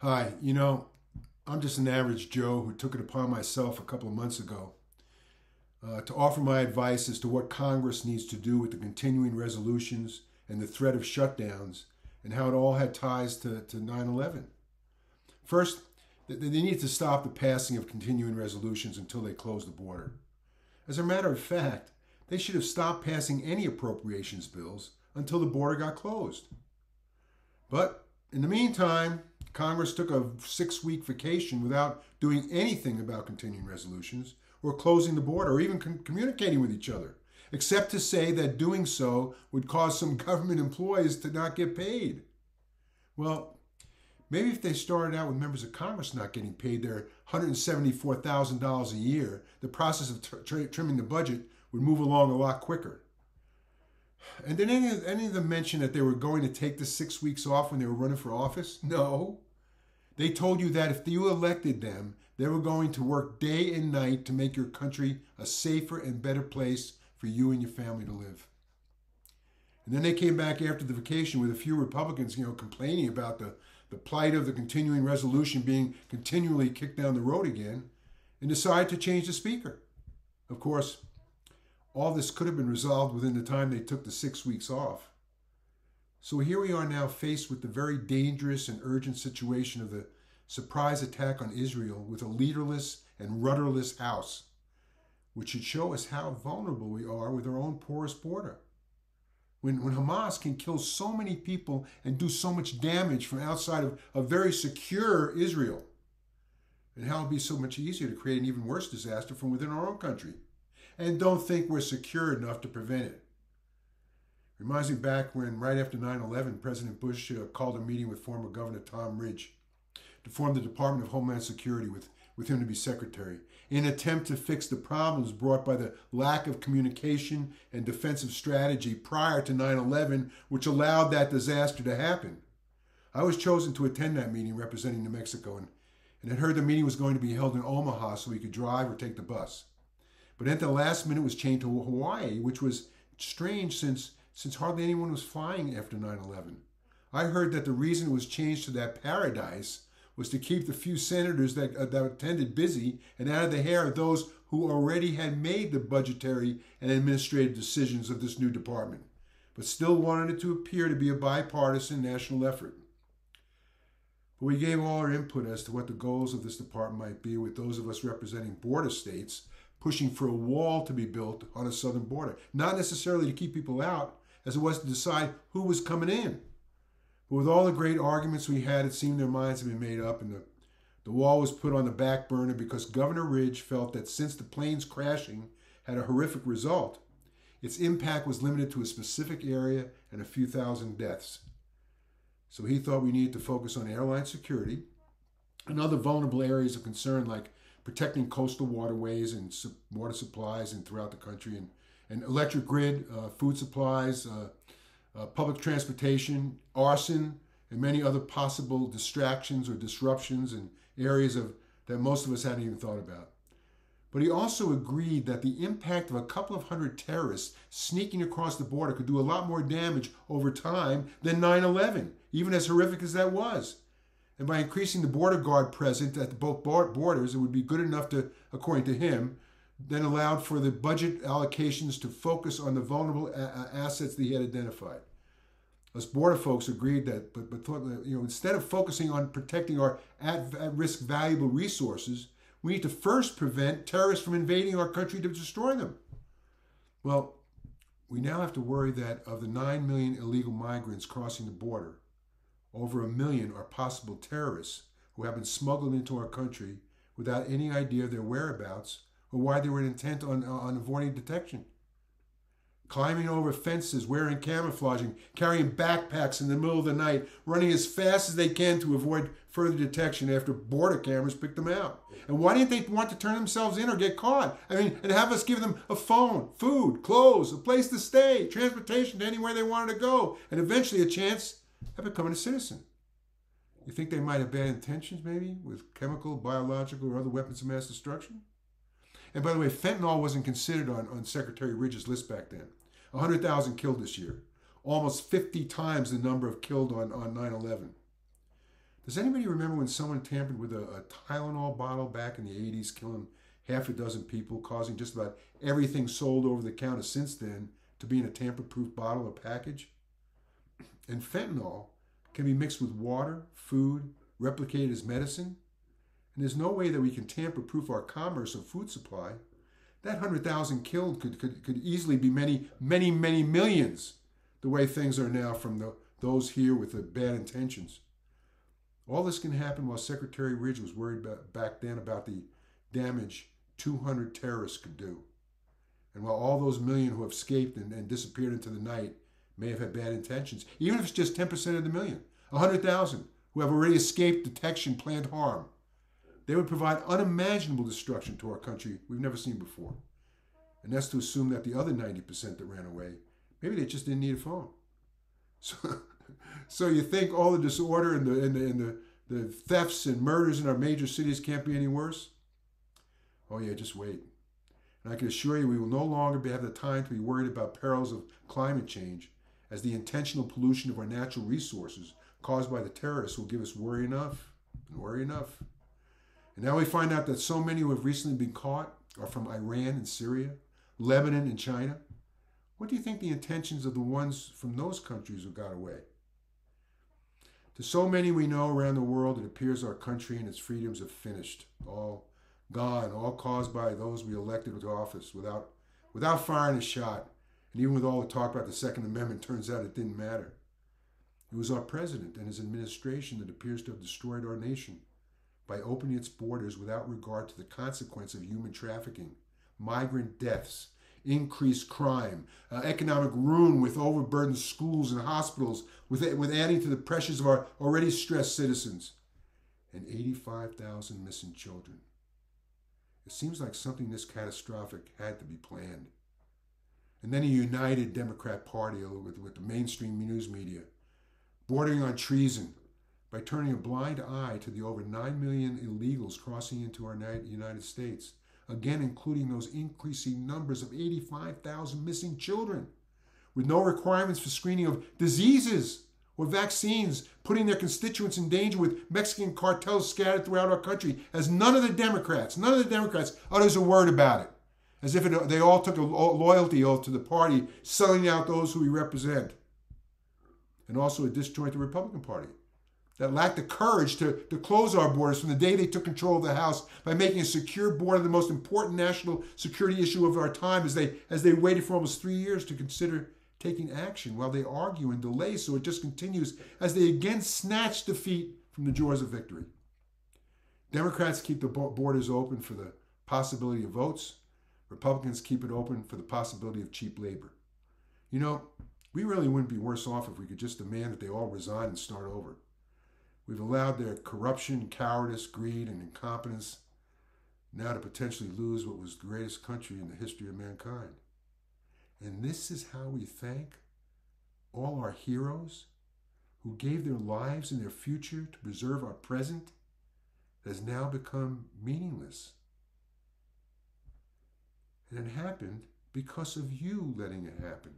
Hi, I'm just an average Joe who took it upon myself a couple of months ago to offer my advice as to what Congress needs to do with the continuing resolutions and the threat of shutdowns and how it all had ties to 9/11. First, they need to stop the passing of continuing resolutions until they close the border. As a matter of fact, they should have stopped passing any appropriations bills until the border got closed. But in the meantime, Congress took a 6-week vacation without doing anything about continuing resolutions or closing the border or even communicating with each other, except to say that doing so would cause some government employees to not get paid. Well, maybe if they started out with members of Congress not getting paid their $174,000 a year, the process of trimming the budget would move along a lot quicker. And did any of them mention that they were going to take the 6 weeks off when they were running for office? No. They told you that if you elected them, they were going to work day and night to make your country a safer and better place for you and your family to live. And then they came back after the vacation with a few Republicans, complaining about the plight of the continuing resolution being continually kicked down the road again, and decided to change the speaker. Of course, all this could have been resolved within the time they took the 6 weeks off. So here we are now faced with the very dangerous and urgent situation of the surprise attack on Israel with a leaderless and rudderless house, which should show us how vulnerable we are with our own porous border. When Hamas can kill so many people and do so much damage from outside of a very secure Israel, and how it would be so much easier to create an even worse disaster from within our own country, and don't think we're secure enough to prevent it. Reminds me back when, right after 9/11, President Bush called a meeting with former Governor Tom Ridge to form the Department of Homeland Security with him to be secretary, in an attempt to fix the problems brought by the lack of communication and defensive strategy prior to 9/11, which allowed that disaster to happen. I was chosen to attend that meeting representing New Mexico and had heard the meeting was going to be held in Omaha so we could drive or take the bus. But at the last minute it was changed to Hawaii, which was strange since hardly anyone was flying after 9/11. I heard that the reason it was changed to that paradise was to keep the few senators that attended busy and out of the hair of those who already had made the budgetary and administrative decisions of this new department, but still wanted it to appear to be a bipartisan national effort. But we gave all our input as to what the goals of this department might be, with those of us representing border states pushing for a wall to be built on a southern border, not necessarily to keep people out, as it was to decide who was coming in. But with all the great arguments we had, it seemed their minds had been made up, and the wall was put on the back burner because Governor Ridge felt that since the planes crashing had a horrific result, its impact was limited to a specific area and a few thousand deaths. So he thought we needed to focus on airline security and other vulnerable areas of concern, like protecting coastal waterways and water supplies throughout the country, and electric grid, food supplies, public transportation, arson, and many other possible distractions or disruptions in areas that most of us hadn't even thought about. But he also agreed that the impact of a couple of hundred terrorists sneaking across the border could do a lot more damage over time than 9/11, even as horrific as that was. And by increasing the border guard present at both borders, it would be good enough to, according to him, then allowed for the budget allocations to focus on the vulnerable assets that he had identified. Us border folks agreed that, but thought that, instead of focusing on protecting our at-risk valuable resources, we need to first prevent terrorists from invading our country to destroy them. Well, we now have to worry that of the 9 million illegal migrants crossing the border, over 1 million are possible terrorists who have been smuggled into our country without any idea of their whereabouts or why they were intent on avoiding detection. Climbing over fences, wearing camouflaging, carrying backpacks in the middle of the night, running as fast as they can to avoid further detection after border cameras pick them out. And why didn't they want to turn themselves in or get caught? And have us give them a phone, food, clothes, a place to stay, transportation to anywhere they wanted to go, and eventually a chance at becoming a citizen. You think they might have bad intentions, maybe, with chemical, biological, or other weapons of mass destruction? And by the way, fentanyl wasn't considered on Secretary Ridge's list back then. 100,000 killed this year, almost 50 times the number of killed on 9/11. Does anybody remember when someone tampered with a Tylenol bottle back in the 80s, killing half a dozen people, causing just about everything sold over the counter since then to be in a tamper-proof bottle or package? And fentanyl can be mixed with water, food, replicated as medicine. And there's no way that we can tamper-proof our commerce of food supply. That 100,000 killed could easily be many, many, many millions, the way things are now from those here with the bad intentions. All this can happen while Secretary Ridge was worried back then about the damage 200 terrorists could do. And while all those million who have escaped and disappeared into the night may have had bad intentions, even if it's just 10% of the million, 100,000 who have already escaped detection, planned harm, they would provide unimaginable destruction to our country we've never seen before. And that's to assume that the other 90% that ran away, maybe they just didn't need a phone. So you think all the disorder and the thefts and murders in our major cities can't be any worse? Oh yeah, just wait. And I can assure you we will no longer have the time to be worried about perils of climate change, as the intentional pollution of our natural resources caused by the terrorists will give us worry enough and worry enough. And now we find out that so many who have recently been caught are from Iran and Syria, Lebanon and China. What do you think the intentions of the ones from those countries who got away? To so many we know around the world, it appears our country and its freedoms have finished, all gone, all caused by those we elected to office without firing a shot. And even with all the talk about the Second Amendment, turns out it didn't matter. It was our president and his administration that appears to have destroyed our nation by opening its borders without regard to the consequence of human trafficking, migrant deaths, increased crime, economic ruin with overburdened schools and hospitals, with adding to the pressures of our already stressed citizens, and 85,000 missing children. It seems like something this catastrophic had to be planned. And then a united Democrat Party with the mainstream news media, bordering on treason, by turning a blind eye to the over 9 million illegals crossing into our United States, again including those increasing numbers of 85,000 missing children, with no requirements for screening of diseases or vaccines, putting their constituents in danger with Mexican cartels scattered throughout our country, as none of the Democrats utters a word about it, as if they all took a loyalty oath to the party, selling out those who we represent. And also a disjointed Republican Party that lacked the courage to close our borders from the day they took control of the House by making a secure border the most important national security issue of our time, as they waited for almost 3 years to consider taking action while they argue and delay, so it just continues as they again snatch defeat from the jaws of victory. Democrats keep the borders open for the possibility of votes. Republicans keep it open for the possibility of cheap labor. You know, we really wouldn't be worse off if we could just demand that they all resign and start over. We've allowed their corruption, cowardice, greed, and incompetence now to potentially lose what was the greatest country in the history of mankind. And this is how we thank all our heroes who gave their lives and their future to preserve our present that has now become meaningless. And it happened because of you letting it happen.